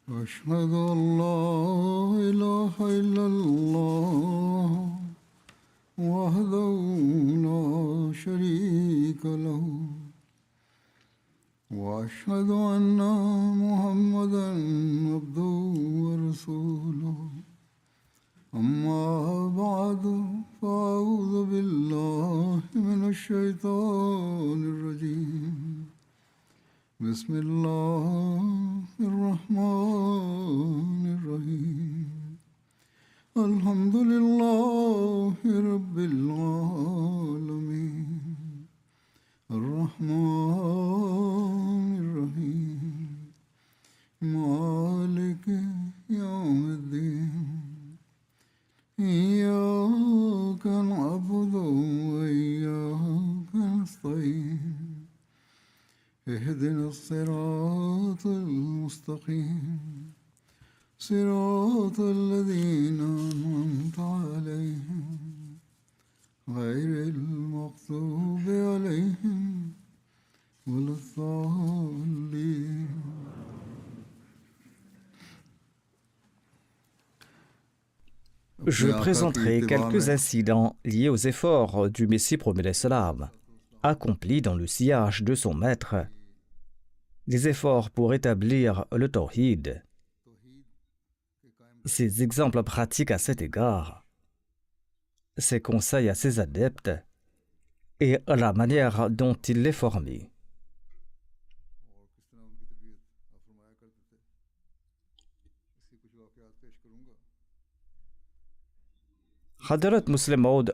أشهد أن لا إله إلا الله وحده لا شريك له وأشهد أن محمدا عبده ورسوله أما بعد فأعوذ بالله من الشيطان الرجيم بسم الله الرحمن الرحيم الحمد لله رب العالمين الرحمن الرحيم مالك يوم الدين إياك نعبد وإياك نستعين اهدنا الصراط المستقيم صراط الذين أنعمت عليهم غير المغضوب عليهم ولا الضالين. Je présenterai quelques incidents liés aux efforts du Messie promet l'Islam, accomplis dans le sillage de son maître, les efforts pour établir le tawhid, ses exemples pratiques à cet égard, ses conseils à ses adeptes et la manière dont il les formait. Hadrat Muslim Maud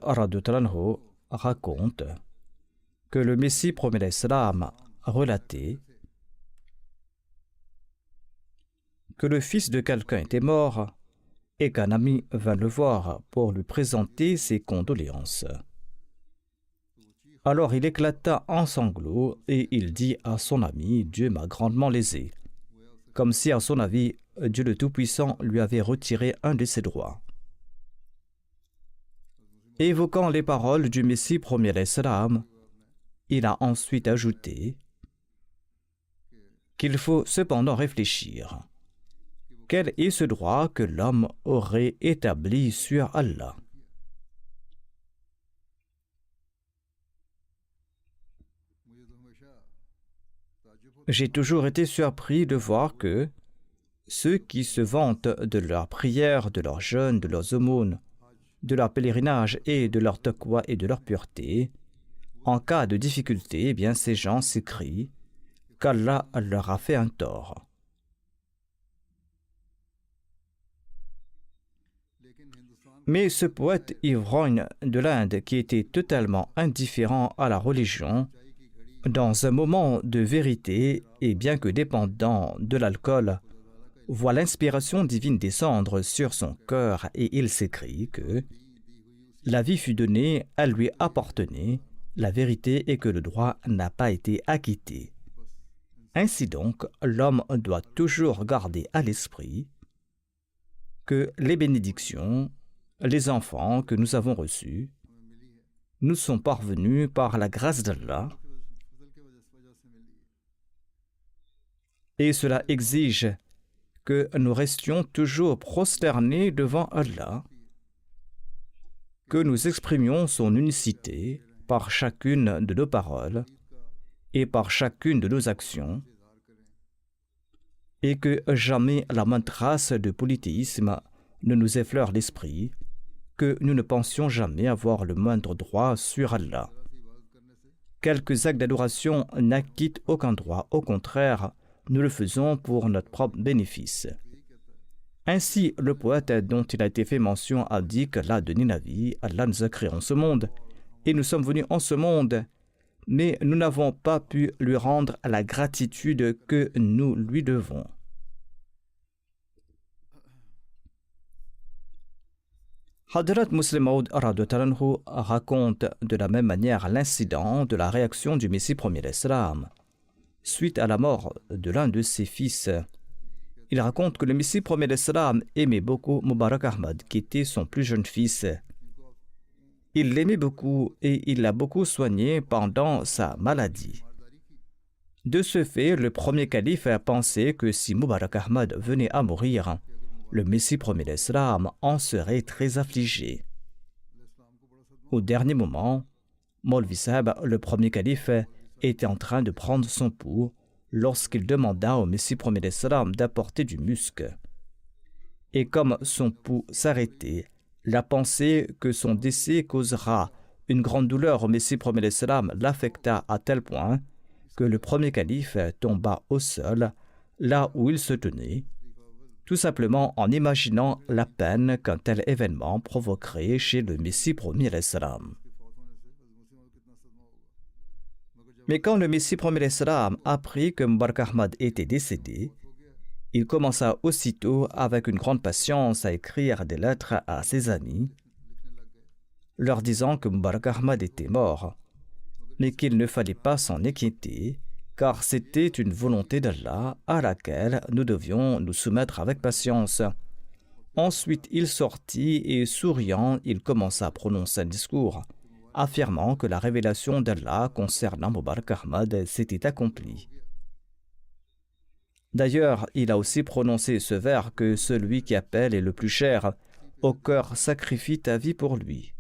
raconte que le Messie promet l'Islam relatait que le fils de quelqu'un était mort et qu'un ami vint le voir pour lui présenter ses condoléances. Alors il éclata en sanglots et il dit à son ami « Dieu m'a grandement lésé », comme si à son avis, Dieu le Tout-Puissant lui avait retiré un de ses droits. Évoquant les paroles du Messie premier l'Islam, il a ensuite ajouté qu'il faut cependant réfléchir. Quel est ce droit que l'homme aurait établi sur Allah? J'ai toujours été surpris de voir que ceux qui se vantent de leurs prières, de leurs jeûnes, de leurs aumônes, de leur pèlerinage et de leur taqwa et de leur pureté, en cas de difficulté, eh bien ces gens s'écrient qu'Allah leur a fait un tort. Mais ce poète ivrogne de l'Inde, qui était totalement indifférent à la religion, dans un moment de vérité et bien que dépendant de l'alcool, voit l'inspiration divine descendre sur son cœur et il s'écrie que la vie fut donnée, elle lui appartenait, la vérité est que le droit n'a pas été acquitté. Ainsi donc, l'homme doit toujours garder à l'esprit que les bénédictions, les enfants que nous avons reçus, nous sont parvenus par la grâce d'Allah et cela exige que nous restions toujours prosternés devant Allah, que nous exprimions son unicité par chacune de nos paroles et par chacune de nos actions, et que jamais la moindre trace de polythéisme ne nous effleure l'esprit, que nous ne pensions jamais avoir le moindre droit sur Allah. Quelques actes d'adoration n'acquittent aucun droit, au contraire, nous le faisons pour notre propre bénéfice. Ainsi, le poète dont il a été fait mention a dit qu'Allah a donné la vie, Allah nous a créés en ce monde, et nous sommes venus en ce monde, mais nous n'avons pas pu lui rendre la gratitude que nous lui devons. Hadrat Muslim Maud raconte de la même manière l'incident de la réaction du Messie premier l'Islam suite à la mort de l'un de ses fils. Il raconte que le Messie premier l'Islam aimait beaucoup Mubarak Ahmad, qui était son plus jeune fils. Il l'aimait beaucoup et il l'a beaucoup soigné pendant sa maladie. De ce fait, le premier calife a pensé que si Mubarak Ahmad venait à mourir, le Messie premier d'Islam en serait très affligé. Au dernier moment, Maulvi Saheb, le premier calife, était en train de prendre son pouls lorsqu'il demanda au Messie premier d'Islam d'apporter du musc. Et comme son pouls s'arrêtait, la pensée que son décès causera une grande douleur au Messie premier d'Islam l'affecta à tel point que le premier calife tomba au sol, là où il se tenait, tout simplement en imaginant la peine qu'un tel événement provoquerait chez le Messie premier d'Islam. Mais quand le Messie premier d'Islam apprit que Mubarak Ahmad était décédé, il commença aussitôt avec une grande patience à écrire des lettres à ses amis, leur disant que Mubarak Ahmad était mort, mais qu'il ne fallait pas s'en inquiéter, car c'était une volonté d'Allah à laquelle nous devions nous soumettre avec patience. Ensuite, il sortit et, souriant, il commença à prononcer un discours, affirmant que la révélation d'Allah concernant Mubarak Ahmad s'était accomplie. D'ailleurs, il a aussi prononcé ce vers que celui qui appelle est le plus cher, au cœur sacrifie ta vie pour lui.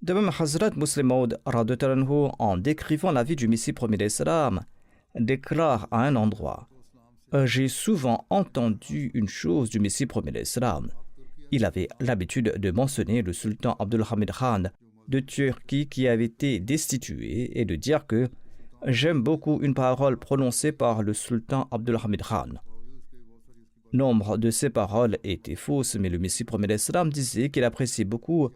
De même, Hazrat Muslim Maud, en décrivant la vie du Messie premier d'Islam, déclare à un endroit: j'ai souvent entendu une chose du Messie premier d'Islam. Il avait l'habitude de mentionner le sultan Abdulhamid Khan de Turquie qui avait été destitué et de dire que j'aime beaucoup une parole prononcée par le sultan Abdulhamid Khan. Nombre de ces paroles étaient fausses, mais le Messie premier d'Islam disait qu'il appréciait beaucoup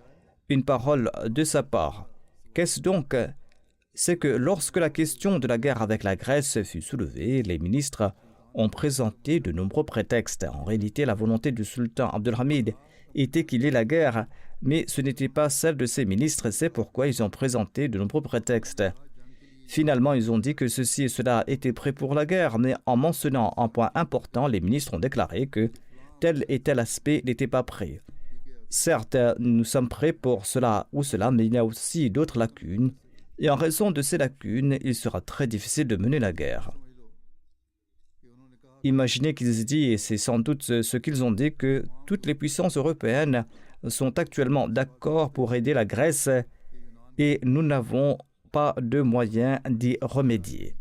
une parole de sa part. Qu'est-ce donc? C'est que lorsque la question de la guerre avec la Grèce fut soulevée, les ministres ont présenté de nombreux prétextes. En réalité, la volonté du sultan Abdulhamid était qu'il y ait la guerre, mais ce n'était pas celle de ses ministres, c'est pourquoi ils ont présenté de nombreux prétextes. Finalement, ils ont dit que ceci et cela étaient prêts pour la guerre, mais en mentionnant un point important, les ministres ont déclaré que tel et tel aspect n'était pas prêt. Certes, nous sommes prêts pour cela ou cela, mais il y a aussi d'autres lacunes, et en raison de ces lacunes, il sera très difficile de mener la guerre. Imaginez qu'ils aient dit, et c'est sans doute ce qu'ils ont dit, que toutes les puissances européennes sont actuellement d'accord pour aider la Grèce et nous n'avons pas de moyens d'y remédier.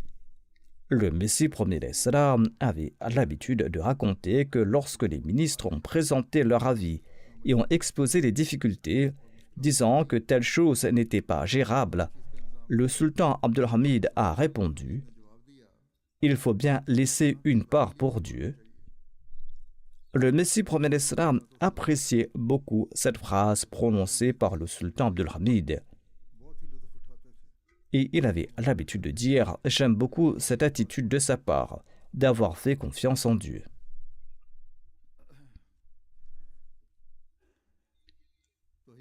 Le Messie premier d'Islam avait l'habitude de raconter que lorsque les ministres ont présenté leur avis et ont exposé les difficultés, disant que telle chose n'était pas gérable, le sultan Abdulhamid a répondu: il faut bien laisser une part pour Dieu. Le Messie premier d'Islam appréciait beaucoup cette phrase prononcée par le sultan Abdulhamid. Et il avait l'habitude de dire: j'aime beaucoup cette attitude de sa part, d'avoir fait confiance en Dieu.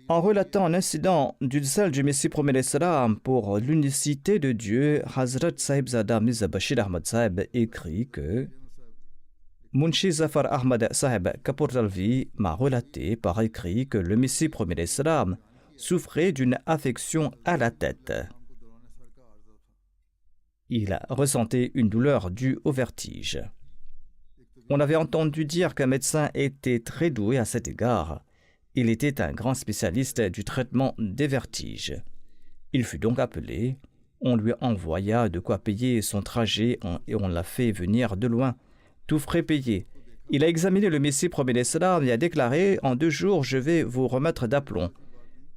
En relatant un incident du zèle du Messie premier d'Islam pour l'unicité de Dieu, Hazrat Sahibzada Mirza Bashir Ahmad Sahib écrit que Munshi Zafar Ahmad Sahib Kapurtalvi m'a relaté par écrit que le Messie premier d'Islam souffrait d'une affection à la tête. Il ressentait une douleur due au vertige. On avait entendu dire qu'un médecin était très doué à cet égard. Il était un grand spécialiste du traitement des vertiges. Il fut donc appelé, on lui envoya de quoi payer son trajet et on l'a fait venir de loin, tout frais payé. Il a examiné le Messie premier d'Islam et a déclaré: en 2 jours, je vais vous remettre d'aplomb.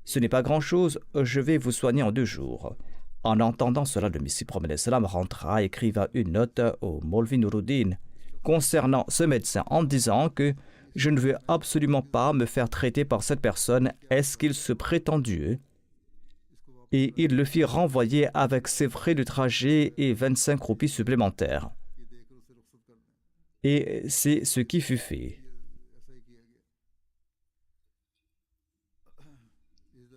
Ce n'est pas grand-chose, je vais vous soigner en 2 jours. En entendant cela, le Messie premier d'Islam rentra et écriva une note au Maulvi Nuruddin concernant ce médecin en disant que je ne veux absolument pas me faire traiter par cette personne. Est-ce qu'il se prétend Dieu? Et il le fit renvoyer avec ses frais de trajet et 25 roupies supplémentaires. Et c'est ce qui fut fait.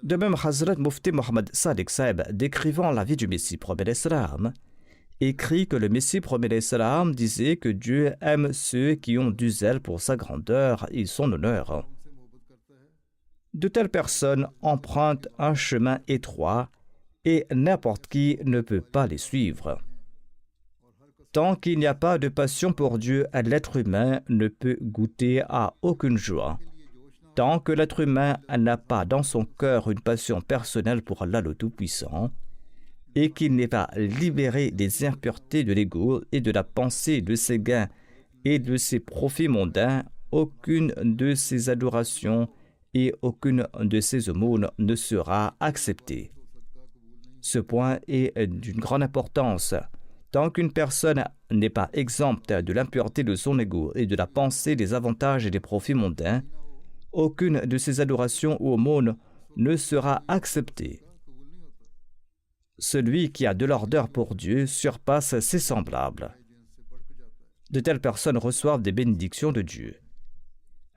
De même, Hazrat Mufti Muhammad Sadiq Sahib, décrivant la vie du Messie premier d'Islam, écrit que le Messie premier d'Islam disait que Dieu aime ceux qui ont du zèle pour sa grandeur et son honneur. De telles personnes empruntent un chemin étroit et n'importe qui ne peut pas les suivre. Tant qu'il n'y a pas de passion pour Dieu, l'être humain ne peut goûter à aucune joie. Tant que l'être humain n'a pas dans son cœur une passion personnelle pour Allah le Tout-Puissant et qu'il n'est pas libéré des impuretés de l'ego et de la pensée de ses gains et de ses profits mondains, aucune de ses adorations et aucune de ses aumônes ne sera acceptée. Ce point est d'une grande importance. Tant qu'une personne n'est pas exempte de l'impureté de son ego et de la pensée des avantages et des profits mondains, aucune de ses adorations ou aumônes ne sera acceptée. Celui qui a de l'ardeur pour Dieu surpasse ses semblables. De telles personnes reçoivent des bénédictions de Dieu.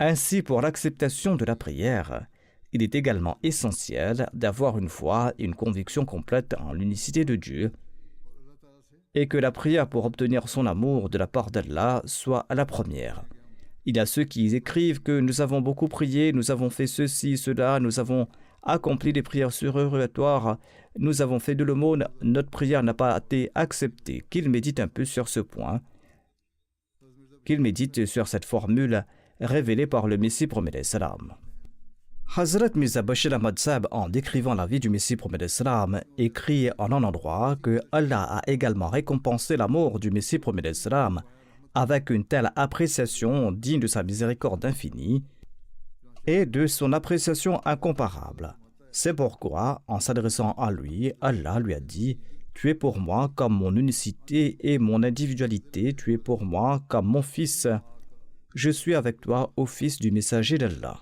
Ainsi, pour l'acceptation de la prière, il est également essentiel d'avoir une foi et une conviction complète en l'unicité de Dieu, et que la prière pour obtenir son amour de la part d'Allah soit la première. Il y a ceux qui écrivent que nous avons beaucoup prié, nous avons fait ceci, cela, nous avons accompli des prières surérogatoires, nous avons fait de l'aumône, notre prière n'a pas été acceptée. Qu'ils méditent un peu sur ce point, qu'ils méditent sur cette formule révélée par le Messie promet salam. Hazrat Mirza Bashir Ahmad Sahib, en décrivant la vie du Messie promet salam, écrit en un endroit que Allah a également récompensé l'amour du Messie promet salam avec une telle appréciation digne de sa miséricorde infinie et de son appréciation incomparable. C'est pourquoi, en s'adressant à lui, Allah lui a dit « Tu es pour moi comme mon unicité et mon individualité, tu es pour moi comme mon fils. Je suis avec toi, ô fils du messager d'Allah. »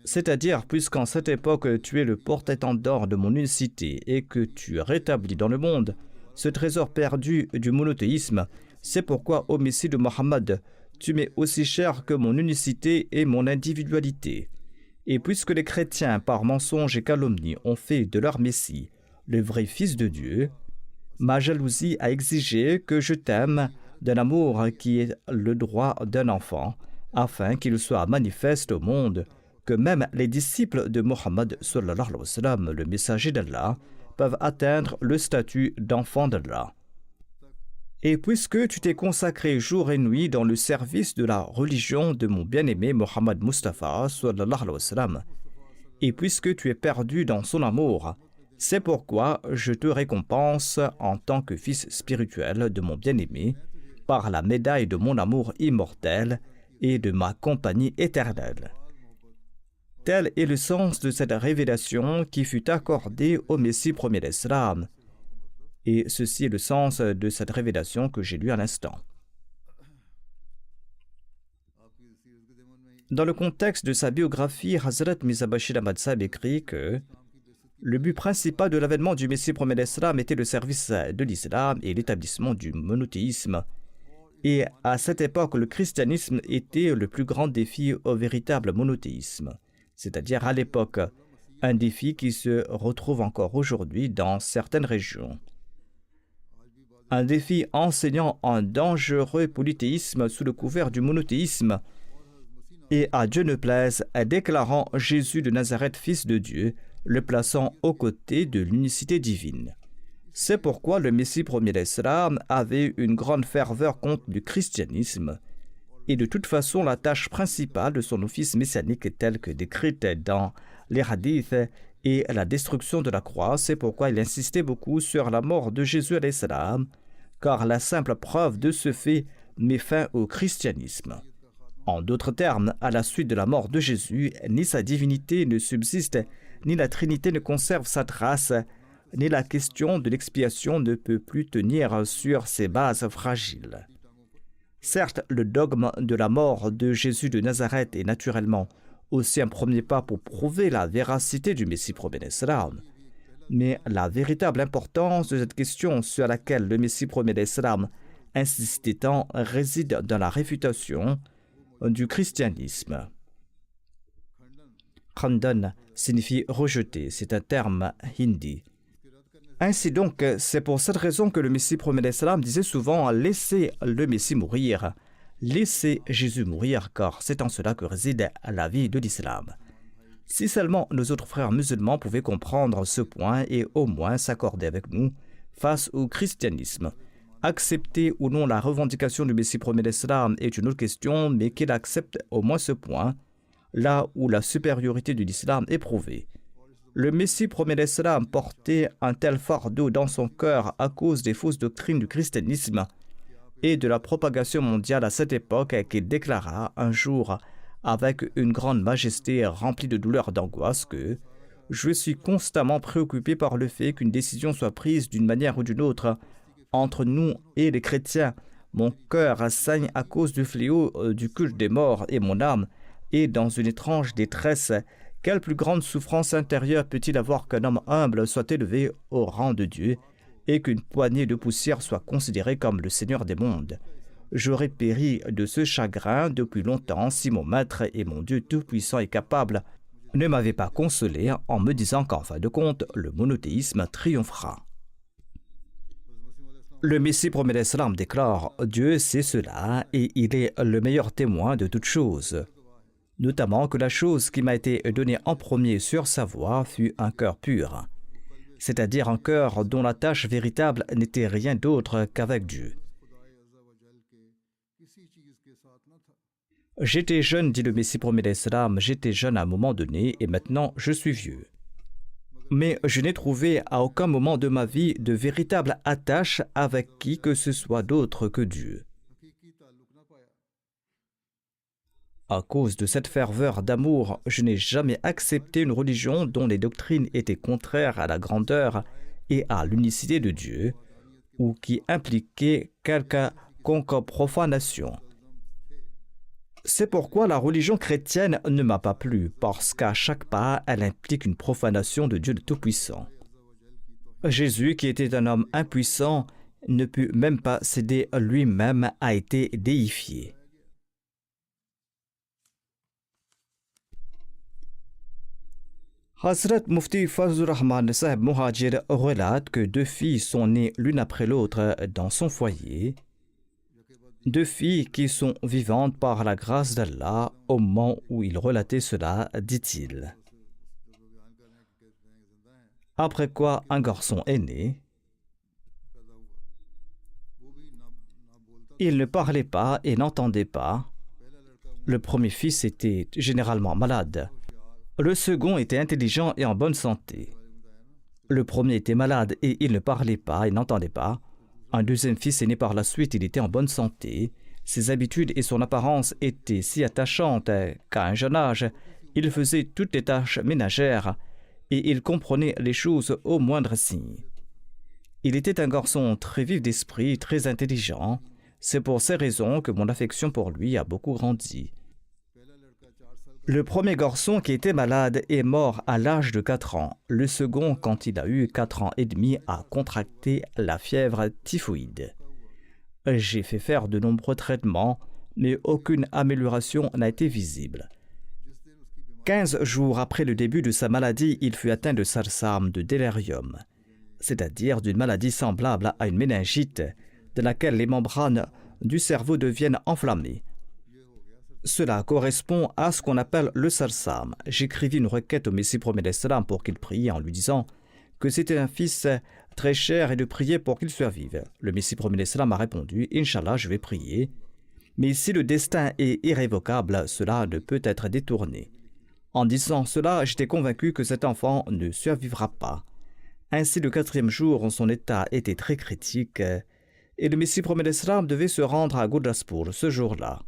C'est-à-dire, puisqu'en cette époque tu es le porte-étendard de mon unicité et que tu rétablis dans le monde ce trésor perdu du monothéisme, c'est pourquoi, ô Messie de Mohammed, tu m'es aussi cher que mon unicité et mon individualité. Et puisque les chrétiens, par mensonge et calomnie, ont fait de leur Messie le vrai Fils de Dieu, ma jalousie a exigé que je t'aime d'un amour qui est le droit d'un enfant, afin qu'il soit manifeste au monde que même les disciples de Mohammed, le messager d'Allah, peuvent atteindre le statut d'enfant d'Allah. Et puisque tu t'es consacré jour et nuit dans le service de la religion de mon bien-aimé Mohammed Mustafa, et puisque tu es perdu dans son amour, c'est pourquoi je te récompense en tant que fils spirituel de mon bien-aimé par la médaille de mon amour immortel et de ma compagnie éternelle. Tel est le sens de cette révélation qui fut accordée au Messie premier d'Islam. Et ceci est le sens de cette révélation que j'ai lue à l'instant. Dans le contexte de sa biographie, Hazrat Mirza Bashir Ahmad Sahib écrit que le but principal de l'avènement du Messie premier d'Islam était le service de l'islam et l'établissement du monothéisme. Et à cette époque, le christianisme était le plus grand défi au véritable monothéisme. C'est-à-dire à l'époque, un défi qui se retrouve encore aujourd'hui dans certaines régions. Un défi enseignant un dangereux polythéisme sous le couvert du monothéisme et à Dieu ne plaise, déclarant Jésus de Nazareth fils de Dieu, le plaçant aux côtés de l'unicité divine. C'est pourquoi le Messie premier d'Islam avait une grande ferveur contre le christianisme. Et de toute façon, la tâche principale de son office messianique est telle que décrite dans les hadiths et la destruction de la croix. C'est pourquoi il insistait beaucoup sur la mort de Jésus alayhi salam, car la simple preuve de ce fait met fin au christianisme. En d'autres termes, à la suite de la mort de Jésus, ni sa divinité ne subsiste, ni la Trinité ne conserve sa trace, ni la question de l'expiation ne peut plus tenir sur ses bases fragiles. Certes, le dogme de la mort de Jésus de Nazareth est naturellement aussi un premier pas pour prouver la véracité du Messie promet d'Islam. Mais la véritable importance de cette question sur laquelle le Messie promet d'Islam insistait tant réside dans la réfutation du christianisme. Khandan signifie rejeter, c'est un terme hindi. Ainsi donc, c'est pour cette raison que le Messie promet d'Islam disait souvent « Laissez le Messie mourir, laissez Jésus mourir, car c'est en cela que réside la vie de l'islam. » Si seulement nos autres frères musulmans pouvaient comprendre ce point et au moins s'accorder avec nous face au christianisme. Accepter ou non la revendication du Messie premier d'Islam est une autre question, mais qu'il accepte au moins ce point, là où la supériorité de l'islam est prouvée. Le Messie premier d'Islam portait un tel fardeau dans son cœur à cause des fausses doctrines du christianisme et de la propagation mondiale à cette époque qu'il déclara un jour avec une grande majesté remplie de douleur et d'angoisse que « Je suis constamment préoccupé par le fait qu'une décision soit prise d'une manière ou d'une autre entre nous et les chrétiens. Mon cœur saigne à cause du fléau du culte des morts et mon âme est dans une étrange détresse. Quelle plus grande souffrance intérieure peut-il avoir qu'un homme humble soit élevé au rang de Dieu et qu'une poignée de poussière soit considérée comme le Seigneur des mondes? J'aurais péri de ce chagrin depuis longtemps si mon Maître et mon Dieu tout-puissant et capable ne m'avaient pas consolé en me disant qu'en fin de compte, le monothéisme triomphera. » Le Messie premier d'Islam déclare « Dieu sait cela et il est le meilleur témoin de toutes choses. » Notamment que la chose qui m'a été donnée en premier sur sa voie fut un cœur pur, c'est-à-dire un cœur dont la tâche véritable n'était rien d'autre qu'avec Dieu. J'étais jeune, dit le Messie premier d'Islam, j'étais jeune à un moment donné et maintenant je suis vieux. Mais je n'ai trouvé à aucun moment de ma vie de véritable attache avec qui que ce soit d'autre que Dieu. À cause de cette ferveur d'amour, je n'ai jamais accepté une religion dont les doctrines étaient contraires à la grandeur et à l'unicité de Dieu, ou qui impliquaient quelconque profanation. C'est pourquoi la religion chrétienne ne m'a pas plu, parce qu'à chaque pas, elle implique une profanation de Dieu le Tout-Puissant. Jésus, qui était un homme impuissant, ne put même pas céder lui-même, a été déifié. Hazrat Mufti Fazlur Rahman Sahib Muhajir relate que 2 filles sont nées l'une après l'autre dans son foyer. 2 filles qui sont vivantes par la grâce d'Allah. Au moment où il relatait cela, dit-il. Après quoi, un garçon est né. Il ne parlait pas et n'entendait pas. Le premier fils était généralement malade. Le second était intelligent et en bonne santé. Le premier était malade et il ne parlait pas et n'entendait pas. Un deuxième fils est né par la suite, il était en bonne santé. Ses habitudes et son apparence étaient si attachantes qu'à un jeune âge, il faisait toutes les tâches ménagères et il comprenait les choses au moindre signe. Il était un garçon très vif d'esprit, très intelligent. C'est pour ces raisons que mon affection pour lui a beaucoup grandi. Le premier garçon qui était malade est mort à l'âge de 4 ans. Le second, quand il a eu 4 ans et demi, a contracté la fièvre typhoïde. J'ai fait faire de nombreux traitements, mais aucune amélioration n'a été visible. 15 jours après le début de sa maladie, il fut atteint de sarsam, de délirium, c'est-à-dire d'une maladie semblable à une méningite, de laquelle les membranes du cerveau deviennent enflammées. Cela correspond à ce qu'on appelle le sarsam. J'écrivis une requête au Messie premier d'Islam pour qu'il prie en lui disant que c'était un fils très cher et de prier pour qu'il survive. Le Messie premier d'Islam a répondu « Inch'Allah, je vais prier. Mais si le destin est irrévocable, cela ne peut être détourné. » En disant cela, j'étais convaincu que cet enfant ne survivra pas. Ainsi, le 4e jour, son état était très critique et le Messie premier d'Islam devait se rendre à Gurdaspur ce jour-là.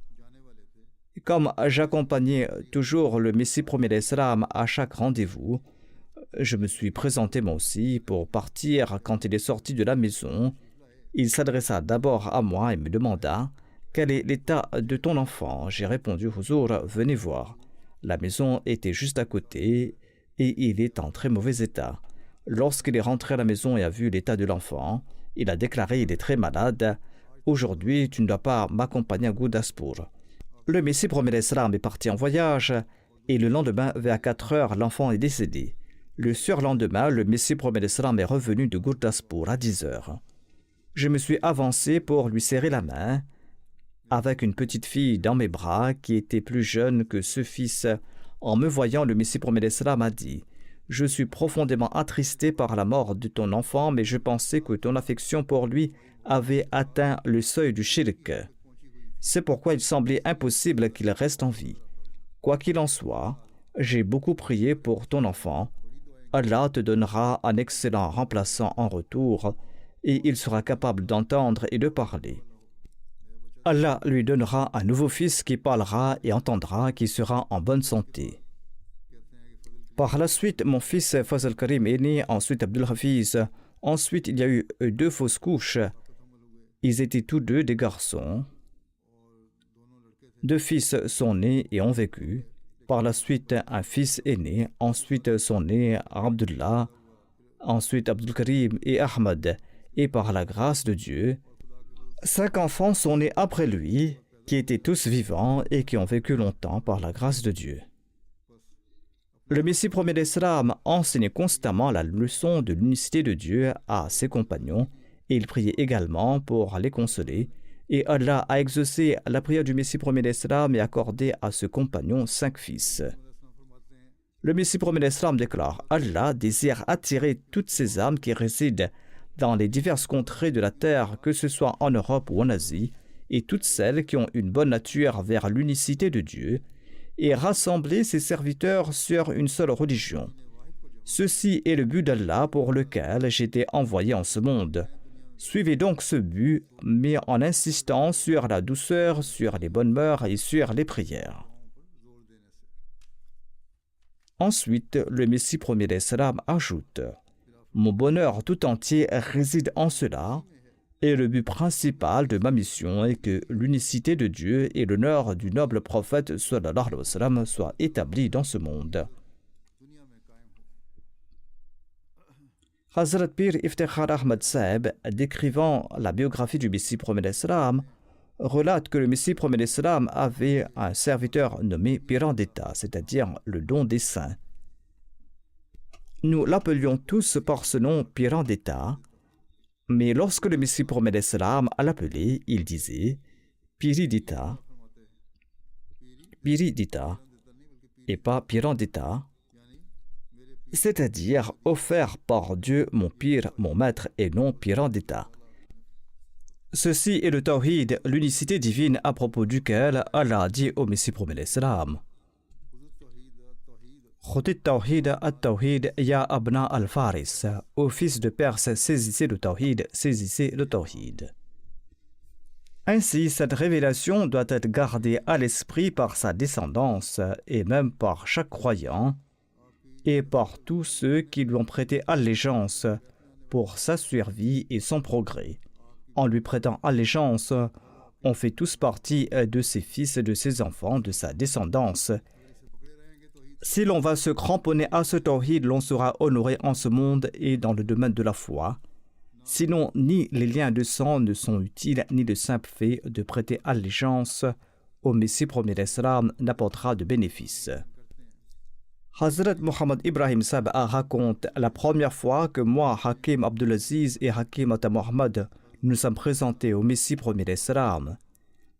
Comme j'accompagnais toujours le Messie premier d'Islam à chaque rendez-vous, je me suis présenté moi aussi pour partir. Quand il est sorti de la maison, il s'adressa d'abord à moi et me demanda « Quel est l'état de ton enfant ?» J'ai répondu « Huzur, venez voir. » La maison était juste à côté et il est en très mauvais état. Lorsqu'il est rentré à la maison et a vu l'état de l'enfant, il a déclaré « Il est très malade. Aujourd'hui, tu ne dois pas m'accompagner à Gurdaspur. » Le Messie premier d'Islam est parti en voyage et le lendemain, vers 4 heures, l'enfant est décédé. Le surlendemain, le Messie premier d'Islam est revenu de Gurdaspur à 10 heures. Je me suis avancé pour lui serrer la main avec une petite fille dans mes bras qui était plus jeune que ce fils En me voyant, le Messie promet l'Islam a dit: Je suis profondément attristé par la mort de ton enfant, mais je pensais que ton affection pour lui avait atteint le seuil du shirk. C'est pourquoi il semblait impossible qu'il reste en vie. Quoi qu'il en soit, j'ai beaucoup prié pour ton enfant. Allah te donnera un excellent remplaçant en retour, et il sera capable d'entendre et de parler. Allah lui donnera un nouveau fils qui parlera et entendra, qui sera en bonne santé. Par la suite, mon fils Fazl Karim est né, ensuite Abdul Hafiz. Ensuite, il y a eu 2 fausses couches. Ils étaient tous 2 des garçons. 2 fils sont nés et ont vécu. Par la suite, un fils est né. Ensuite sont nés Abdullah, ensuite Abdul Karim et Ahmad. Et par la grâce de Dieu, 5 enfants sont nés après lui, qui étaient tous vivants et qui ont vécu longtemps par la grâce de Dieu. Le Messie promet l'Islam enseignait constamment la leçon de l'unicité de Dieu à ses compagnons et il priait également pour les consoler. Et Allah a exaucé la prière du Messie promet l'Islam et accordé à ce compagnon 5 fils. Le Messie promet l'Islam déclare: Allah désire attirer toutes ces âmes qui résident dans les diverses contrées de la terre, que ce soit en Europe ou en Asie, et toutes celles qui ont une bonne nature vers l'unicité de Dieu, et rassembler ses serviteurs sur une seule religion. Ceci est le but d'Allah pour lequel j'étais envoyé en ce monde. Suivez donc ce but, mais en insistant sur la douceur, sur les bonnes mœurs et sur les prières. Ensuite, le Messie premier d'Islam ajoute: Mon bonheur tout entier réside en cela, et le but principal de ma mission est que l'unicité de Dieu et l'honneur du noble prophète sallallahu alayhi wa sallam soient établis dans ce monde. Hazrat Pir Iftikhar Ahmad Sahib, décrivant la biographie du Messie premier d'Islam, relate que le Messie premier d'Islam avait un serviteur nommé Pirandetta, c'est-à-dire le don des saints. Nous l'appelions tous par ce nom Pirandetta, mais lorsque le Messie promet l'Islam l'appelait, il disait Piridita, et pas Pirandetta, c'est-à-dire offert par Dieu, mon pire, mon maître, et non Pirandetta. Ceci est le Tawhid, l'unicité divine à propos duquel Allah dit au Messie promet l'Islam: Khotit Tawhid at-Tawhid ya abna al-Faris. Ô fils de Perse, saisissez le Tawhid, saisissez le Tawhid. Ainsi, cette révélation doit être gardée à l'esprit par sa descendance et même par chaque croyant et par tous ceux qui lui ont prêté allégeance pour sa survie et son progrès. En lui prêtant allégeance, on fait tous partie de ses fils, de ses enfants, de sa descendance. Si l'on va se cramponner à ce tawhid, l'on sera honoré en ce monde et dans le domaine de la foi. Sinon, ni les liens de sang ne sont utiles, ni le simple fait de prêter allégeance au Messie premier d'Islam n'apportera de bénéfice. Hazrat Muhammad Ibrahim Sahib raconte la première fois que moi, Hakim Abdulaziz et Hakim Ata Muhammad nous sommes présentés au Messie premier d'Islam.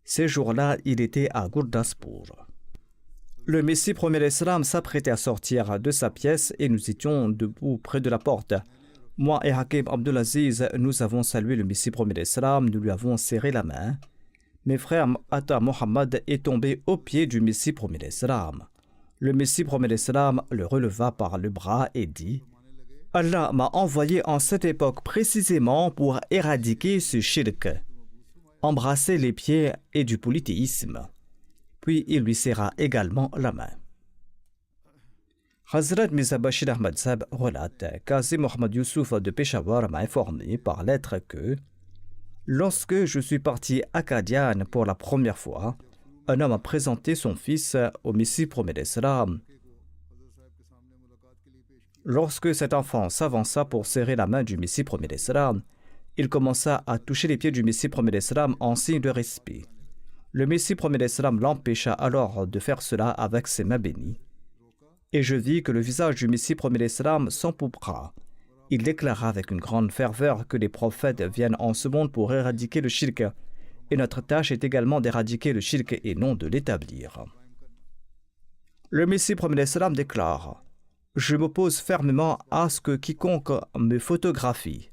Ces jours-là, il était à Gurdaspur. Le Messie premier d'Islam s'apprêtait à sortir de sa pièce et nous étions debout près de la porte. Moi et Hakim Abdulaziz, nous avons salué le Messie premier d'Islam, nous lui avons serré la main. Mes frères Ata Muhammad est tombé aux pieds du Messie premier d'Islam. Le Messie premier d'Islam le releva par le bras et dit: Allah m'a envoyé en cette époque précisément pour éradiquer ce shirk, embrasser les pieds et du polythéisme. Puis il lui serra également la main. Hazrat Mirza Bashir Ahmad Sahib relate qu'Azi Mohammad Youssouf de Peshawar m'a informé par lettre que, lorsque je suis parti à Qadian pour la première fois, un homme a présenté son fils au Messie premier d'Islam. Lorsque cet enfant s'avança pour serrer la main du Messie premier d'Islam, il commença à toucher les pieds du Messie premier d'Islam en signe de respect. Le Messie premier d'Islam l'empêcha alors de faire cela avec ses mains bénies. Et je vis que le visage du Messie premier d'Islam s'empourpra. Il déclara avec une grande ferveur que les prophètes viennent en ce monde pour éradiquer le shirk, et notre tâche est également d'éradiquer le shirk et non de l'établir. Le Messie promet l'Islam déclare: Je m'oppose fermement à ce que quiconque me photographie.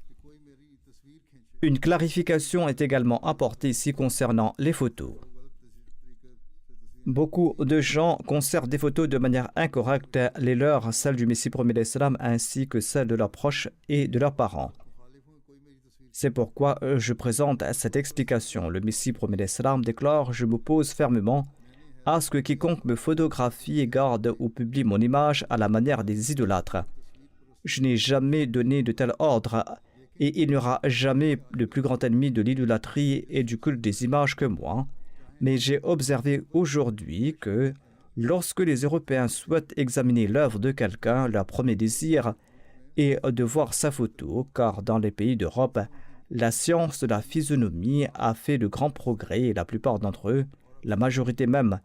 Une clarification est également apportée ici concernant les photos. Beaucoup de gens conservent des photos de manière incorrecte, les leurs, celles du Messie promet l'Islam, ainsi que celles de leurs proches et de leurs parents. C'est pourquoi je présente cette explication. Le Messie promet l'Islam déclare: Je m'oppose fermement à ce que quiconque me photographie et garde ou publie mon image à la manière des idolâtres. Je n'ai jamais donné de tel ordre, et il n'y aura jamais de plus grand ennemi de l'idolâtrie et du culte des images que moi. Mais j'ai observé aujourd'hui que lorsque les Européens souhaitent examiner l'œuvre de quelqu'un, leur premier désir est de voir sa photo, car dans les pays d'Europe, la science de la physionomie a fait de grands progrès et la plupart d'entre eux, la majorité même,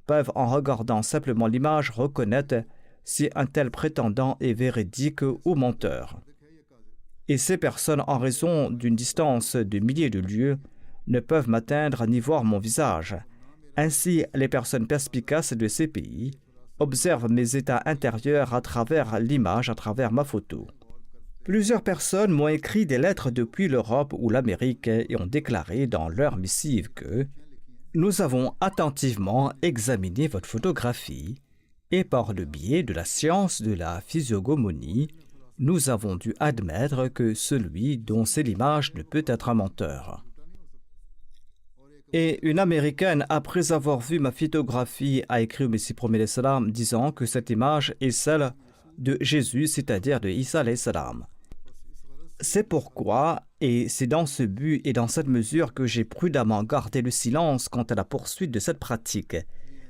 peuvent en regardant simplement l'image reconnaître si un tel prétendant est véridique ou menteur. Et ces personnes, en raison d'une distance de milliers de lieues, ne peuvent m'atteindre ni voir mon visage. Ainsi, les personnes perspicaces de ces pays observent mes états intérieurs à travers l'image, à travers ma photo. Plusieurs personnes m'ont écrit des lettres depuis l'Europe ou l'Amérique et ont déclaré dans leur missive que nous avons attentivement examiné votre photographie et par le biais de la science de la physiognomonie, nous avons dû admettre que celui dont c'est l'image ne peut être un menteur. Et une Américaine, après avoir vu ma photographie, a écrit au Messie promet l'Islam disant que cette image est celle de Jésus, c'est-à-dire de Isa alayhi salam. C'est pourquoi, et c'est dans ce but et dans cette mesure que j'ai prudemment gardé le silence quant à la poursuite de cette pratique.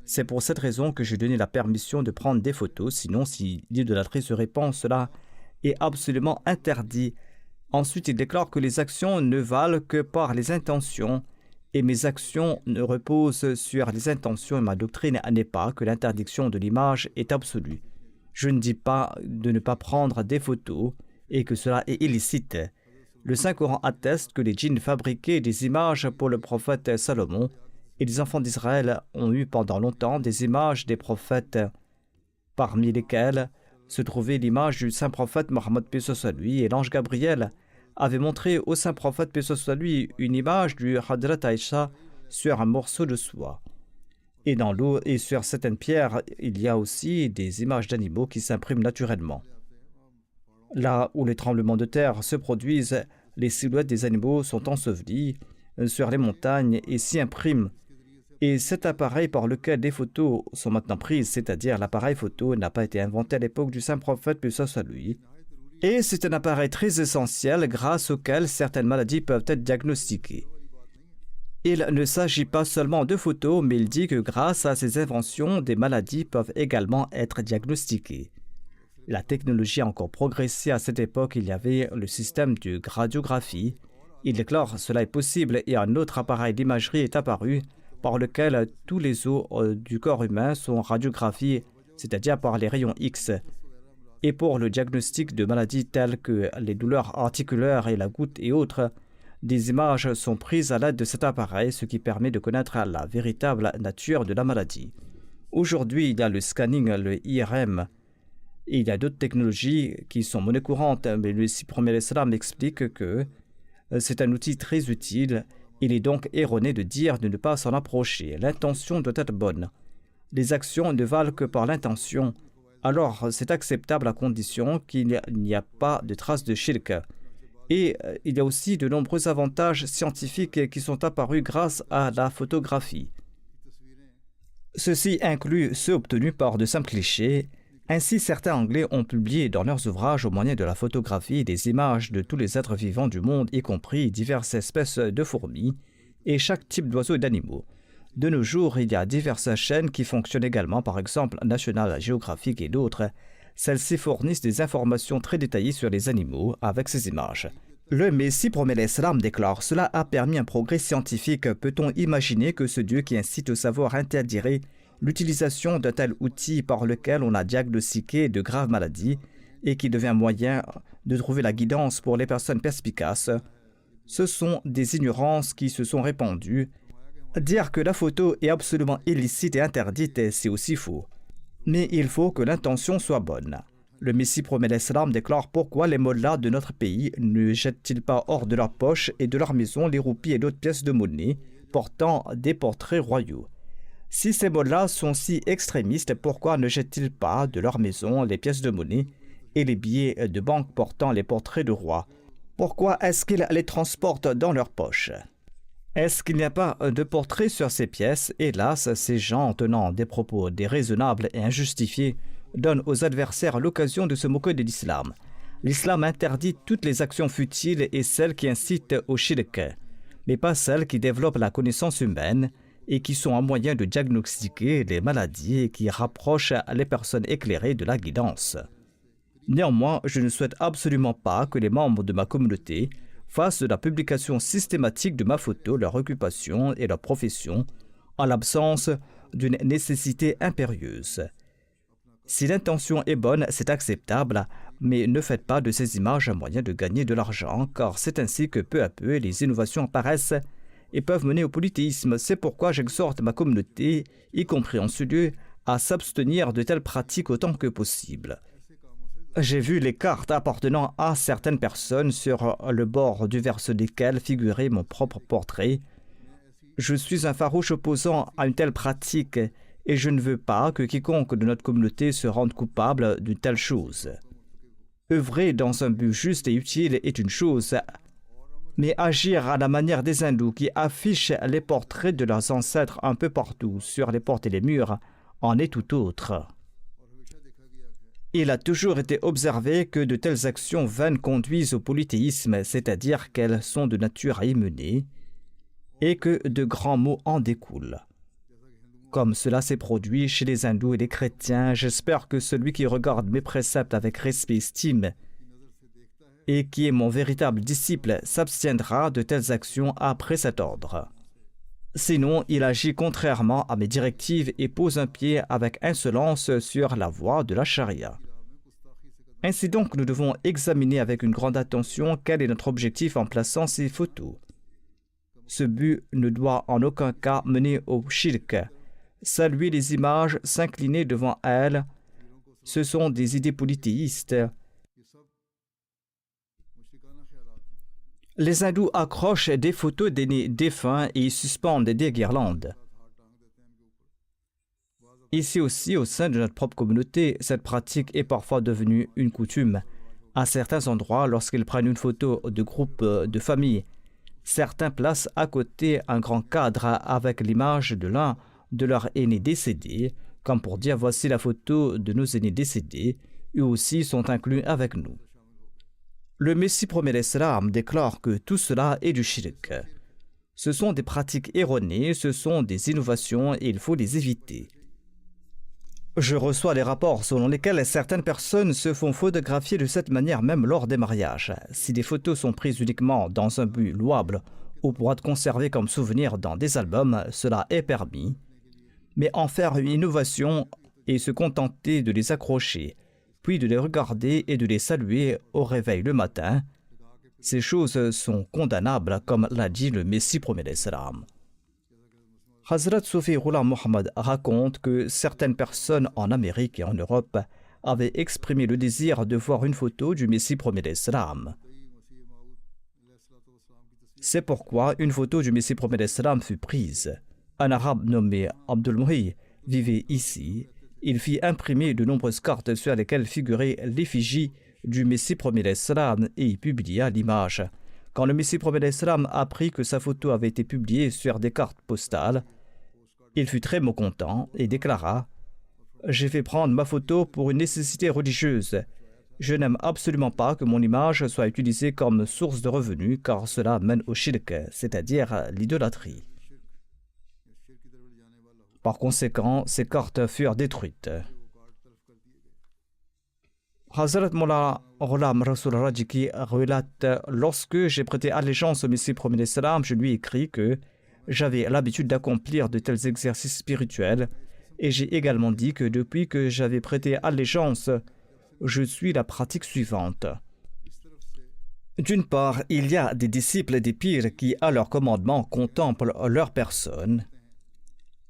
C'est pour cette raison que j'ai donné la permission de prendre des photos, sinon si l'idolâtrie se répand, cela est absolument interdit. Ensuite, il déclare que les actions ne valent que par les intentions, et mes actions ne reposent sur les intentions et ma doctrine n'est pas que l'interdiction de l'image est absolue. Je ne dis pas de ne pas prendre des photos et que cela est illicite. Le Saint-Coran atteste que les djinns fabriquaient des images pour le prophète Salomon et les enfants d'Israël ont eu pendant longtemps des images des prophètes, parmi lesquels se trouvait l'image du saint prophète Mohammed paix soit sur lui, et l'ange Gabriel avait montré au saint prophète paix soit sur lui une image du Hadrat Aïcha sur un morceau de soie. Et dans l'eau et sur certaines pierres, il y a aussi des images d'animaux qui s'impriment naturellement. Là où les tremblements de terre se produisent, les silhouettes des animaux sont ensevelies sur les montagnes et s'y impriment. Et cet appareil par lequel les photos sont maintenant prises, c'est-à-dire l'appareil photo, n'a pas été inventé à l'époque du saint prophète, paix soit sur lui. Et c'est un appareil très essentiel grâce auquel certaines maladies peuvent être diagnostiquées. Il ne s'agit pas seulement de photos, mais il dit que grâce à ces inventions, des maladies peuvent également être diagnostiquées. La technologie a encore progressé à cette époque, il y avait le système de radiographie. Il déclare cela est possible et un autre appareil d'imagerie est apparu par lequel tous les os du corps humain sont radiographiés, c'est-à-dire par les rayons X. Et pour le diagnostic de maladies telles que les douleurs articulaires et la goutte et autres, des images sont prises à l'aide de cet appareil, ce qui permet de connaître la véritable nature de la maladie. Aujourd'hui, il y a le scanning, le IRM, et il y a d'autres technologies qui sont monnaie courante, mais le promet l'Islam explique que c'est un outil très utile. Il est donc erroné de dire de ne pas s'en approcher. L'intention doit être bonne. Les actions ne valent que par l'intention. Alors, c'est acceptable à condition qu'il n'y a pas de traces de shirk. Et il y a aussi de nombreux avantages scientifiques qui sont apparus grâce à la photographie. Ceci inclut ceux obtenus par de simples clichés. Ainsi, certains Anglais ont publié dans leurs ouvrages au moyen de la photographie des images de tous les êtres vivants du monde, y compris diverses espèces de fourmis et chaque type d'oiseaux et d'animaux. De nos jours, il y a diverses chaînes qui fonctionnent également, par exemple National Geographic et d'autres. Celles-ci fournissent des informations très détaillées sur les animaux avec ces images. Le Messie promet l'Islam déclare « Cela a permis un progrès scientifique. Peut-on imaginer que ce Dieu qui incite au savoir interdirait l'utilisation d'un tel outil par lequel on a diagnostiqué de graves maladies et qui devient moyen de trouver la guidance pour les personnes perspicaces. Ce sont des ignorances qui se sont répandues. Dire que la photo est absolument illicite et interdite, c'est aussi faux. Mais il faut que l'intention soit bonne. Le Messie promet l'Islam déclare pourquoi les mollahs de notre pays ne jettent-ils pas hors de leur poche et de leur maison les roupies et d'autres pièces de monnaie portant des portraits royaux. Si ces mollahs sont si extrémistes, pourquoi ne jettent-ils pas de leur maison les pièces de monnaie et les billets de banque portant les portraits de rois? Pourquoi est-ce qu'ils les transportent dans leur poche? Est-ce qu'il n'y a pas de portrait sur ces pièces? Hélas, ces gens tenant des propos déraisonnables et injustifiés donnent aux adversaires l'occasion de se moquer de l'islam. L'islam interdit toutes les actions futiles et celles qui incitent au shirk, mais pas celles qui développent la connaissance humaine et qui sont un moyen de diagnostiquer les maladies et qui rapprochent les personnes éclairées de la guidance. Néanmoins, je ne souhaite absolument pas que les membres de ma communauté fassent de la publication systématique de ma photo leur occupation et leur profession, en l'absence d'une nécessité impérieuse. Si l'intention est bonne, c'est acceptable, mais ne faites pas de ces images un moyen de gagner de l'argent, car c'est ainsi que peu à peu les innovations apparaissent et peuvent mener au polythéisme. C'est pourquoi j'exhorte ma communauté, y compris en ce lieu, à s'abstenir de telles pratiques autant que possible. J'ai vu les cartes appartenant à certaines personnes sur le bord du verse desquelles figurait mon propre portrait. Je suis un farouche opposant à une telle pratique et je ne veux pas que quiconque de notre communauté se rende coupable d'une telle chose. Œuvrer dans un but juste et utile est une chose, mais agir à la manière des hindous qui affichent les portraits de leurs ancêtres un peu partout sur les portes et les murs en est tout autre. Il a toujours été observé que de telles actions vaines conduisent au polythéisme, c'est-à-dire qu'elles sont de nature à y mener, et que de grands maux en découlent. Comme cela s'est produit chez les hindous et les chrétiens, j'espère que celui qui regarde mes préceptes avec respect et estime et qui est mon véritable disciple s'abstiendra de telles actions après cet ordre. Sinon, il agit contrairement à mes directives et pose un pied avec insolence sur la voie de la charia. Ainsi donc, nous devons examiner avec une grande attention quel est notre objectif en plaçant ces photos. Ce but ne doit en aucun cas mener au shirk. Saluer les images, s'incliner devant elles, ce sont des idées polythéistes. Les hindous accrochent des photos d'aînés défunts et y suspendent des guirlandes. Ici aussi, au sein de notre propre communauté, cette pratique est parfois devenue une coutume. À certains endroits, lorsqu'ils prennent une photo de groupe de famille, certains placent à côté un grand cadre avec l'image de l'un de leurs aînés décédés, comme pour dire voici la photo de nos aînés décédés, eux aussi sont inclus avec nous. Le Messie promet l'Islam déclare que tout cela est du shirk. Ce sont des pratiques erronées, ce sont des innovations et il faut les éviter. Je reçois des rapports selon lesquels certaines personnes se font photographier de cette manière même lors des mariages. Si des photos sont prises uniquement dans un but louable ou pour être conservées comme souvenir dans des albums, cela est permis. Mais en faire une innovation et se contenter de les accrocher, puis de les regarder et de les saluer au réveil le matin, ces choses sont condamnables, comme l'a dit le Messie promet l'Islam. Hazrat Sufi Ghulam Muhammad raconte que certaines personnes en Amérique et en Europe avaient exprimé le désir de voir une photo du Messie promet l'Islam. C'est pourquoi une photo du Messie promet l'Islam fut prise. Un arabe nommé Abdul Muhi vivait ici. Il fit imprimer de nombreuses cartes sur lesquelles figurait l'effigie du Messie promet l'Islam et y publia l'image. Quand le Messie promet l'Islam apprit que sa photo avait été publiée sur des cartes postales, il fut très mécontent et déclara « J'ai fait prendre ma photo pour une nécessité religieuse. Je n'aime absolument pas que mon image soit utilisée comme source de revenus car cela mène au shirk, c'est-à-dire l'idolâtrie. » Par conséquent, ces cartes furent détruites. Hazrat Mullah Ghulam Rasul Rajiki relate « Lorsque j'ai prêté allégeance au Messie promet l'Islam, je lui ai écrit que j'avais l'habitude d'accomplir de tels exercices spirituels et j'ai également dit que depuis que j'avais prêté allégeance, je suis la pratique suivante. D'une part, il y a des disciples des pires qui, à leur commandement, contemplent leur personne.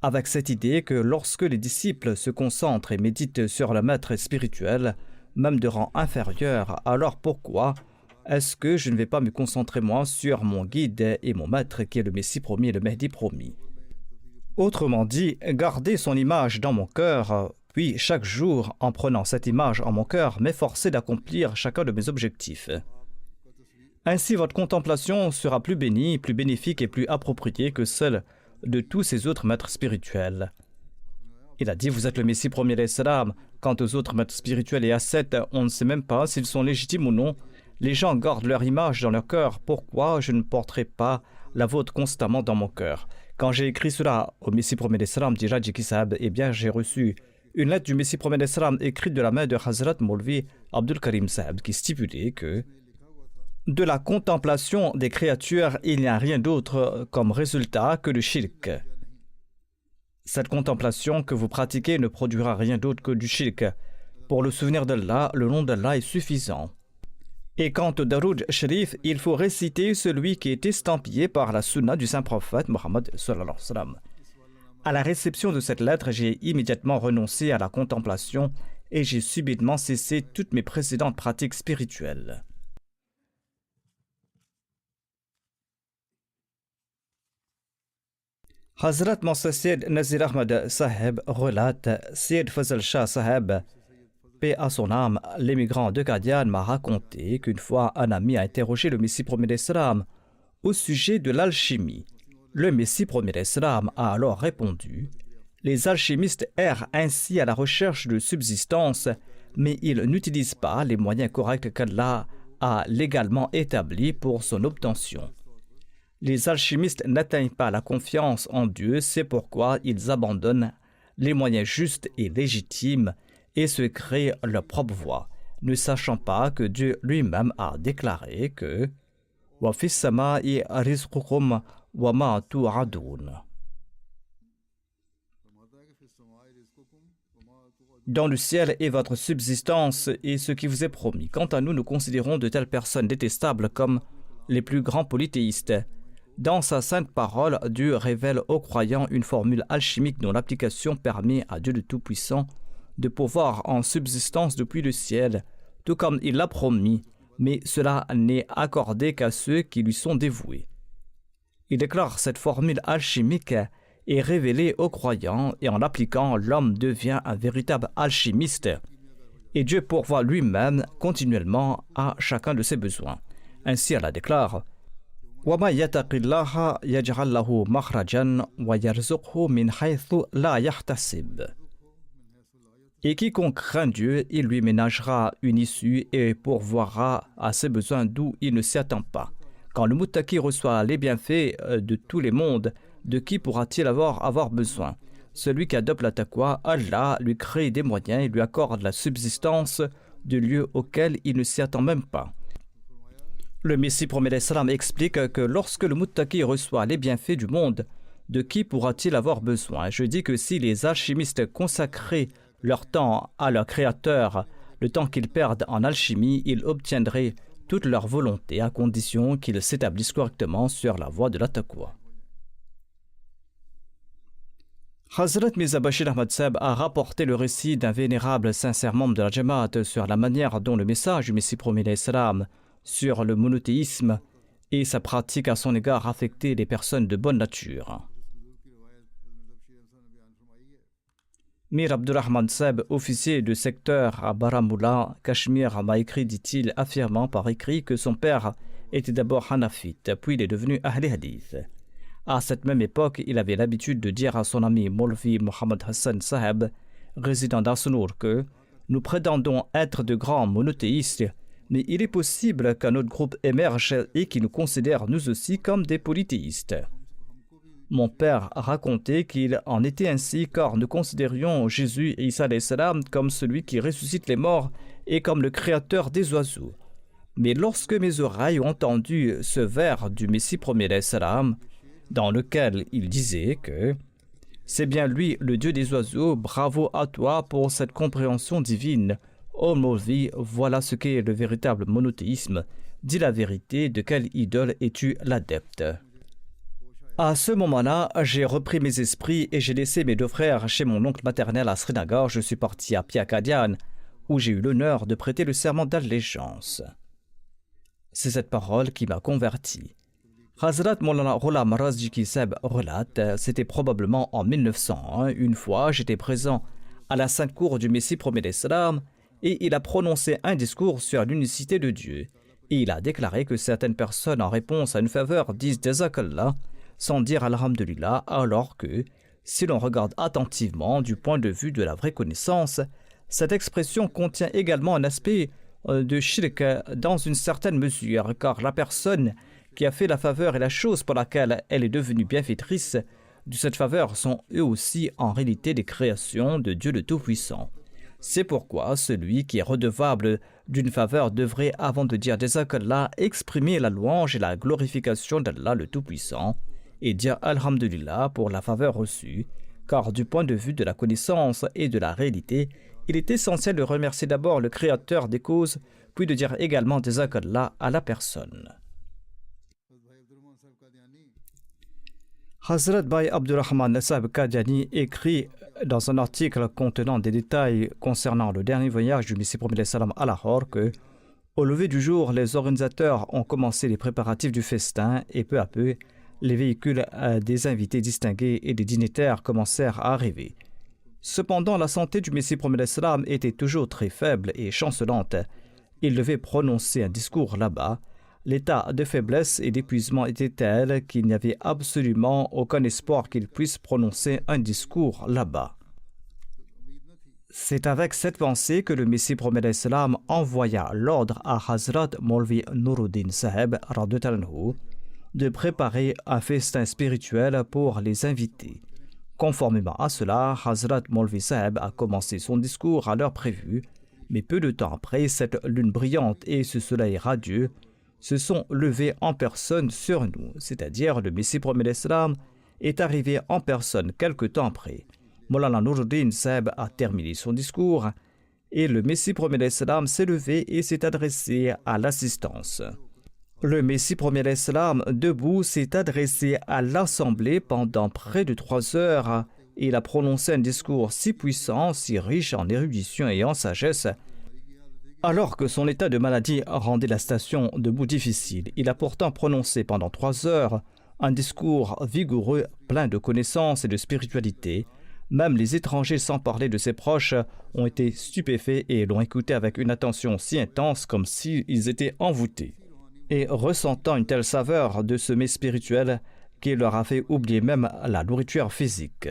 avec cette idée que lorsque les disciples se concentrent et méditent sur le maître spirituel, même de rang inférieur, alors pourquoi est-ce que je ne vais pas me concentrer moi sur mon guide et mon maître qui est le Messie promis et le Mahdi promis? Autrement dit, garder son image dans mon cœur, puis chaque jour, en prenant cette image en mon cœur, m'efforcer d'accomplir chacun de mes objectifs. Ainsi, votre contemplation sera plus bénie, plus bénéfique et plus appropriée que celle de tous ces autres maîtres spirituels. Il a dit, vous êtes le Messie premier des Salam. Quant aux autres maîtres spirituels et ascètes, on ne sait même pas s'ils sont légitimes ou non. Les gens gardent leur image dans leur cœur. Pourquoi je ne porterai pas la vôtre constamment dans mon cœur? Quand j'ai écrit cela au Messie premier des Salam, dit Raji Kisab, eh bien j'ai reçu une lettre du Messie premier des Salam écrite de la main de Hazrat Maulvi Abdul Karim Saheb qui stipulait que de la contemplation des créatures, il n'y a rien d'autre comme résultat que le shirk. Cette contemplation que vous pratiquez ne produira rien d'autre que du shirk. Pour le souvenir d'Allah, le nom d'Allah est suffisant. Et quant au Daroud Sharif, il faut réciter celui qui est estampillé par la sunna du saint prophète Mohammed sallallahu alayhi wa sallam. À la réception de cette lettre, j'ai immédiatement renoncé à la contemplation et j'ai subitement cessé toutes mes précédentes pratiques spirituelles. Hazrat Mausa Syed Nazir Ahmad Saheb relate, Syed Fazal Shah Saheb, paix à son âme, l'émigrant de Qadian m'a raconté qu'une fois un ami a interrogé le Messie premier d'Islam au sujet de l'alchimie. Le Messie premier d'Islam a alors répondu: les alchimistes errent ainsi à la recherche de subsistance, mais ils n'utilisent pas les moyens corrects qu'Allah a légalement établis pour son obtention. Les alchimistes n'atteignent pas la confiance en Dieu, c'est pourquoi ils abandonnent les moyens justes et légitimes et se créent leur propre voie, ne sachant pas que Dieu lui-même a déclaré que « Wa fis sama'i rizqukum wa ma tu'adun » Dans le ciel est votre subsistance et ce qui vous est promis. Quant à nous, nous considérons de telles personnes détestables comme les plus grands polythéistes. Dans sa sainte parole, Dieu révèle aux croyants une formule alchimique dont l'application permet à Dieu le Tout-Puissant de pourvoir en subsistance depuis le ciel, tout comme il l'a promis, mais cela n'est accordé qu'à ceux qui lui sont dévoués. Il déclare cette formule alchimique est révélée aux croyants et en l'appliquant, l'homme devient un véritable alchimiste et Dieu pourvoit lui-même continuellement à chacun de ses besoins. Ainsi, elle déclare: وَمَا يَتَقِ اللَّهَ يَجْعَلْ لَهُ مَخْرَجًا وَيَرْزُقْهُ مِنْ حَيْثُ لَا يَحْتَسِبُ. Et quiconque craint Dieu, il lui ménagera une issue et pourvoira à ses besoins d'où il ne s'y attend pas. Quand le muttaqi reçoit les bienfaits de tous les mondes, de qui pourra-t-il avoir besoin? Celui qui adopte la taqwa, Allah lui crée des moyens et lui accorde la subsistance de lieux auxquels il ne s'y attend même pas. Le Messie promet d'Islam explique que lorsque le muttaqi reçoit les bienfaits du monde, de qui pourra-t-il avoir besoin? Je dis que si les alchimistes consacraient leur temps à leur créateur, le temps qu'ils perdent en alchimie, ils obtiendraient toute leur volonté à condition qu'ils s'établissent correctement sur la voie de la taqwa. Hazrat Mirza Bashir Ahmad Saheb a rapporté le récit d'un vénérable sincère membre de la Jamaat sur la manière dont le message du Messie promis d'Islam sur le monothéisme et sa pratique à son égard affectait les personnes de bonne nature. Mir Abdurrahman Saheb, officier de secteur à Baramulla, Cachemire, m'a écrit, dit-il, affirmant par écrit que son père était d'abord hanafite, puis il est devenu Ahli Hadith. À cette même époque, il avait l'habitude de dire à son ami Maulvi Mohammed Hassan Saheb, résident d'Asnour, que nous prétendons être de grands monothéistes, mais il est possible qu'un autre groupe émerge et qui nous considère nous aussi comme des polythéistes. Mon père racontait qu'il en était ainsi car nous considérions Jésus et Isa salam comme celui qui ressuscite les morts et comme le créateur des oiseaux. Mais lorsque mes oreilles ont entendu ce vers du Messie premier salam, dans lequel il disait que « C'est bien lui le Dieu des oiseaux, bravo à toi pour cette compréhension divine. Ô Maulvi, voilà ce qu'est le véritable monothéisme. Dis la vérité, de quelle idole es-tu l'adepte ?» À ce moment-là, j'ai repris mes esprits et j'ai laissé mes 2 frères chez mon oncle maternel à Srinagar. Je suis parti à pied à Qadian, où j'ai eu l'honneur de prêter le serment d'allégeance. C'est cette parole qui m'a converti. Hazrat Maulana Ghulam Razjiki Saheb relate, c'était probablement en 1901, une fois j'étais présent à la Sainte Cour du Messie promet l'Islam et il a prononcé un discours sur l'unicité de Dieu. Et il a déclaré que certaines personnes en réponse à une faveur disent Jazakallah sans dire Alhamdulillah, alors que, si l'on regarde attentivement du point de vue de la vraie connaissance, cette expression contient également un aspect de shirk dans une certaine mesure, car la personne qui a fait la faveur et la chose pour laquelle elle est devenue bienfaitrice de cette faveur sont eux aussi en réalité des créations de Dieu le Tout-Puissant. C'est pourquoi celui qui est redevable d'une faveur devrait, avant de dire Jazakallah, exprimer la louange et la glorification d'Allah le Tout-Puissant et dire Alhamdulillah pour la faveur reçue, car du point de vue de la connaissance et de la réalité, il est essentiel de remercier d'abord le créateur des causes, puis de dire également Jazakallah à la personne. Hazrat Bhai Abdurrahman Saheb Qadiani écrit dans un article contenant des détails concernant le dernier voyage du Messie promet l'Islam à Lahore que, au lever du jour, les organisateurs ont commencé les préparatifs du festin et peu à peu, les véhicules des invités distingués et des dignitaires commencèrent à arriver. Cependant, la santé du Messie promet l'Islam était toujours très faible et chancelante. Il devait prononcer un discours là-bas. L'état de faiblesse et d'épuisement était tel qu'il n'y avait absolument aucun espoir qu'il puisse prononcer un discours là-bas. C'est avec cette pensée que le Messie promet l'Islam envoya l'ordre à Hazrat Maulvi Nuruddin Saheb de préparer un festin spirituel pour les invités. Conformément à cela, Hazrat Maulvi Saheb a commencé son discours à l'heure prévue, mais peu de temps après, cette lune brillante et ce soleil radieux se sont levés en personne sur nous, c'est-à-dire le Messie promet l'Islam est arrivé en personne quelque temps après. Maulana Nuruddin Saheb a terminé son discours et le Messie promet l'Islam s'est levé et s'est adressé à l'assistance. Le Messie promet l'Islam, debout, s'est adressé à l'assemblée pendant près de 3 heures et il a prononcé un discours si puissant, si riche en érudition et en sagesse. Alors que son état de maladie rendait la station debout difficile, il a pourtant prononcé pendant 3 heures un discours vigoureux, plein de connaissances et de spiritualité. Même les étrangers, sans parler de ses proches, ont été stupéfaits et l'ont écouté avec une attention si intense comme s'ils étaient envoûtés. Et ressentant une telle saveur de ce mets spirituel qu'il leur a fait oublier même la nourriture physique.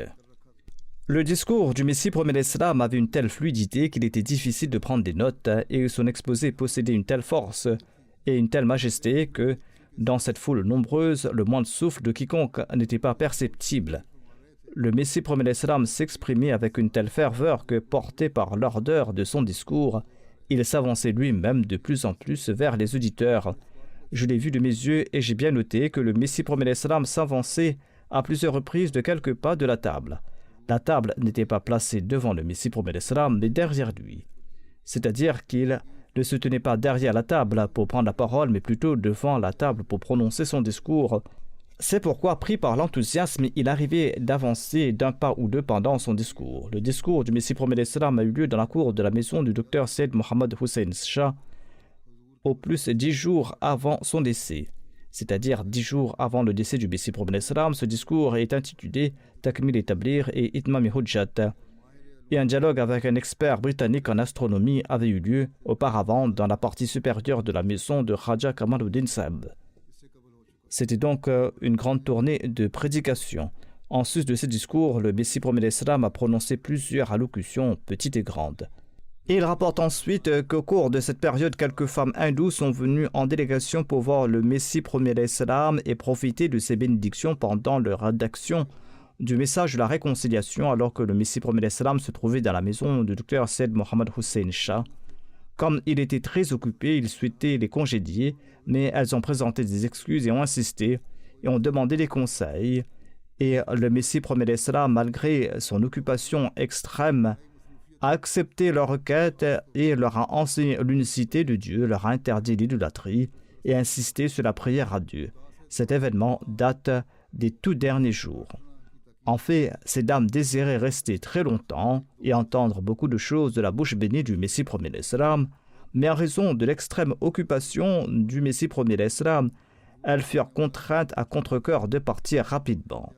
Le discours du Messie promet l'Islam avait une telle fluidité qu'il était difficile de prendre des notes et son exposé possédait une telle force et une telle majesté que, dans cette foule nombreuse, le moindre souffle de quiconque n'était pas perceptible. Le Messie promet l'Islam s'exprimait avec une telle ferveur que, porté par l'ardeur de son discours, il s'avançait lui-même de plus en plus vers les auditeurs. Je l'ai vu de mes yeux et j'ai bien noté que le Messie promet l'Islam s'avançait à plusieurs reprises de quelques pas de la table. La table n'était pas placée devant le Messie promet l'Islam, mais derrière lui. C'est-à-dire qu'il ne se tenait pas derrière la table pour prendre la parole, mais plutôt devant la table pour prononcer son discours. C'est pourquoi, pris par l'enthousiasme, il arrivait d'avancer d'un pas ou deux pendant son discours. Le discours du Messie promet l'Islam a eu lieu dans la cour de la maison du docteur Sayyid Mohammed Hussein Shah, au plus 10 jours avant son décès. C'est-à-dire 10 jours avant le décès du Messie promet l'Islam. Ce discours est intitulé Takmil et-Tablir et Itmam Hujjat. Et un dialogue avec un expert britannique en astronomie avait eu lieu auparavant dans la partie supérieure de la maison de Khaja Kamaluddin Saheb. C'était donc une grande tournée de prédication. En sus de ces discours, le Messie promet l'Islam a prononcé plusieurs allocutions, petites et grandes. Et il rapporte ensuite qu'au cours de cette période, quelques femmes hindoues sont venues en délégation pour voir le Messie promet l'Islam et profiter de ses bénédictions pendant leur rédaction du message de la réconciliation, alors que le Messie promet l'Islam se trouvait dans la maison du docteur Sayyid Mohammed Hussein Shah. Comme il était très occupé, il souhaitait les congédier, mais elles ont présenté des excuses et ont insisté et ont demandé des conseils. Et le Messie promet l'Islam, malgré son occupation extrême, a accepté leur requête et leur a enseigné l'unicité de Dieu, leur a interdit l'idolâtrie et insisté sur la prière à Dieu. Cet événement date des tout derniers jours. En fait, ces dames désiraient rester très longtemps et entendre beaucoup de choses de la bouche bénie du Messie premier l'Islam, mais en raison de l'extrême occupation du Messie premier l'Islam, elles furent contraintes à contre-cœur de partir rapidement.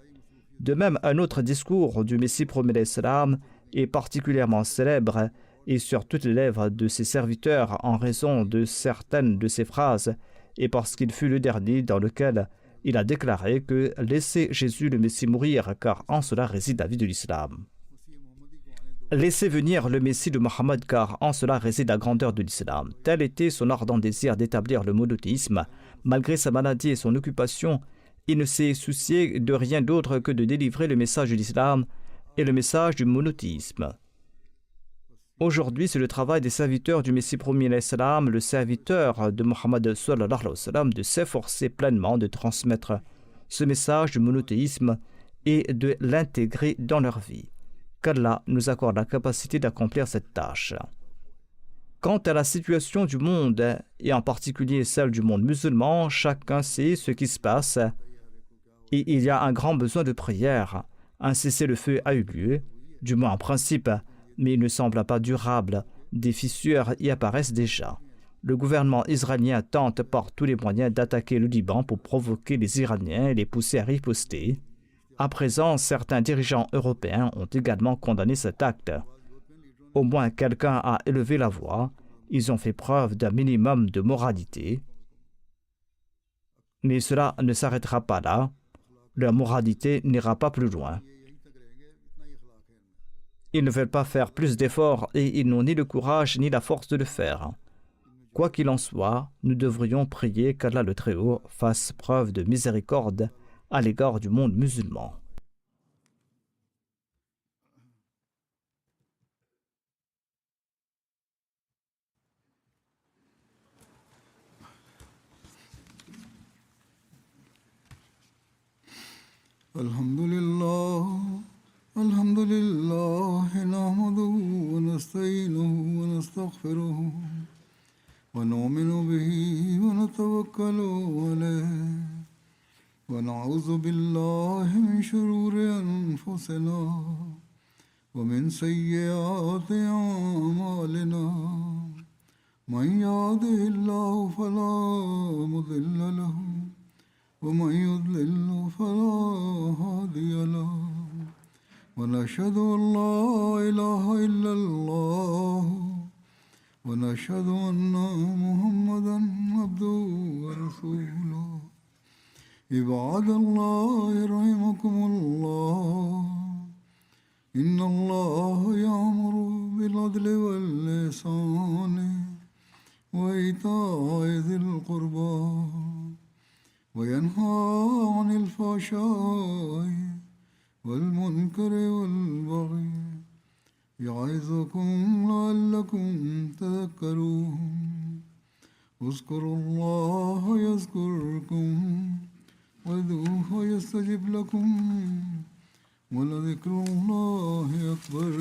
De même, un autre discours du Messie premier l'Islam est particulièrement célèbre et sur toutes les lèvres de ses serviteurs en raison de certaines de ses phrases et parce qu'il fut le dernier dans lequel il a déclaré que « Laissez Jésus le Messie mourir, car en cela réside la vie de l'islam. » Laissez venir le Messie de Mohammed, car en cela réside la grandeur de l'islam. Tel était son ardent désir d'établir le monothéisme. Malgré sa maladie et son occupation, il ne s'est soucié de rien d'autre que de délivrer le message de l'islam et le message du monothéisme. Aujourd'hui, c'est le travail des serviteurs du Messie premier l'Islam, le serviteur de Mohammed sallallahu alayhi wa sallam, de s'efforcer pleinement de transmettre ce message du monothéisme et de l'intégrer dans leur vie. Qu'Allah nous accorde la capacité d'accomplir cette tâche. Quant à la situation du monde, et en particulier celle du monde musulman, chacun sait ce qui se passe et il y a un grand besoin de prière. Un cessez-le-feu a eu lieu, du moins en principe, mais il ne semble pas durable. Des fissures y apparaissent déjà. Le gouvernement israélien tente par tous les moyens d'attaquer le Liban pour provoquer les Iraniens et les pousser à riposter. À présent, certains dirigeants européens ont également condamné cet acte. Au moins quelqu'un a élevé la voix. Ils ont fait preuve d'un minimum de moralité. Mais cela ne s'arrêtera pas là. Leur moralité n'ira pas plus loin. Ils ne veulent pas faire plus d'efforts et ils n'ont ni le courage ni la force de le faire. Quoi qu'il en soit, nous devrions prier qu'Allah le Très-Haut fasse preuve de miséricorde à l'égard du monde musulman. الحمد لله نحمده ونستعينه ونستغفره ونؤمن به ونتوكل عليه ونعوذ بالله من شرور أنفسنا ومن سيئات أعمالنا من يهده الله فلا مضل له ومن يضلل فلا هادي له ونشهد أن لا إله إلا الله ونشهد أن محمدا عبده ورسوله عباد الله رحمكم الله إن الله يأمر بالعدل والإحسان وإيتاء ذي القربى وينهى عن الفحشاء والمنكر والبغي يعظكم لعلكم تذكرون اذكروا الله يذكركم وادعوه يستجب لكم ولذكر الله أكبر